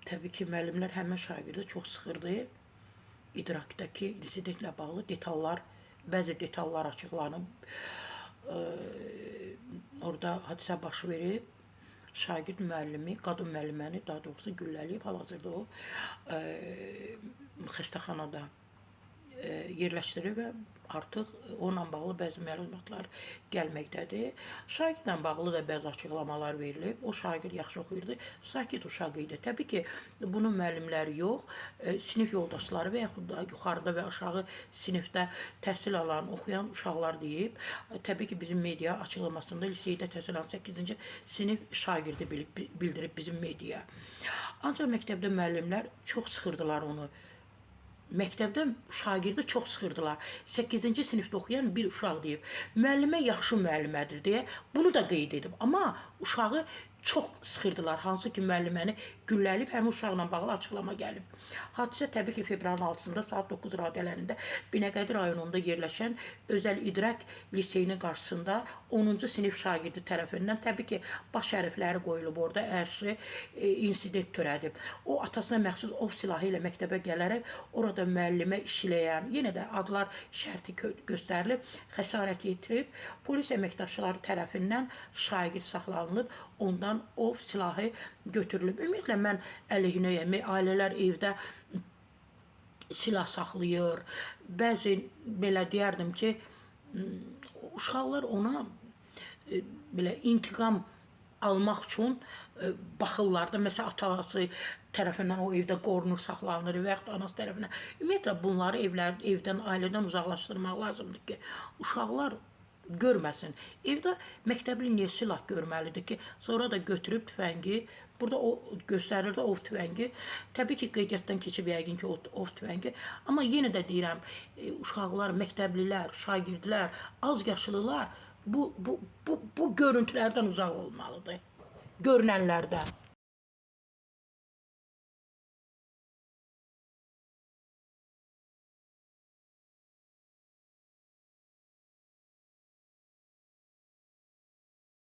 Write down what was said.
Təbii ki, müəllimlər həmin şagirdi çox sıxırdı. İdrakdakı insidentlə bağlı detallar, bəzi detallar açıqlanıb. Orada hadisə baş verib. Şagird müəllimi, qadın müəlliməni daha doğrusu güllələyib. Hal-hazırda o xəstəxanada yerləşdirir və artıq onunla bağlı bəzi məlumatlar gəlməkdədir. Şagirdlə bağlı da bəzi açıqlamalar verilib. O şagird yaxşı oxuyurdu, sakit uşaq idi. Təbii ki, bunun müəllimləri yox, sinif yoldaşları və yaxud da yuxarıda və aşağı sinifdə təhsil alan, oxuyan uşaqlar deyib. Təbii ki, bizim media açıqlamasında liseydə təhsil alan 8-ci sinif şagirdi bildirib bizim mediaya. Ancaq məktəbdə müəllimlər çox sıxırdılar onu. Məktəbdə şagirdi çox sıxırdılar. 8-ci sinifdə oxuyan bir uşaq deyib, müəllimə yaxşı müəllimədir deyə bunu da qeyd edib. Amma uşağı çox sıxırdılar, hansı ki müəlliməni gülləlib, həmin uşaqla bağlı açıqlama gəlib. Hadisə təbii ki, fevralın 6-sında saat 9 radələrində Binəqədi rayonunda yerləşən Özəl İdrak liseyinin qarşısında 10-cu sinif şagirdi tərəfindən təbii ki, baş hərfləri qoyulub orada, ərşi insident törədib. O, atasına məxsus ov silahı ilə məktəbə gələrək orada müəllimə işləyən, yenə də adlar şərti göstərilib, xəsarət yetirib, polis əməkdaşları tərəfindən şagird saxlanılıb, ondan ov silahı götürülüb. Ümumiyyətlə, mən əleyhinəyəm, ailələr evdə silah saxlayır. Bəzi, belə deyərdim ki, uşaqlar ona belə intiqam almaq üçün baxırlar da, məsələn, atası tərəfindən o evdə qorunur, saxlanır və yaxud anası tərəfindən. Ümumiyyətlə, bunları evdən, ailədən uzaqlaşdırmaq lazımdır ki, uşaqlar görməsin. Evdə məktəbli niyə silah görməlidir ki, sonra da götürüb tüfəngi, burada o göstərilirdi ov tüfəngi. Təbii ki, qeydiyyatdan keçib yəqin ki, ov tüfəngi. Amma yenə də deyirəm, uşaqlar, məktəblilər, şagirdlər, az yaşlılar bu görüntülərdən uzaq olmalıdır. Görünənlərdən.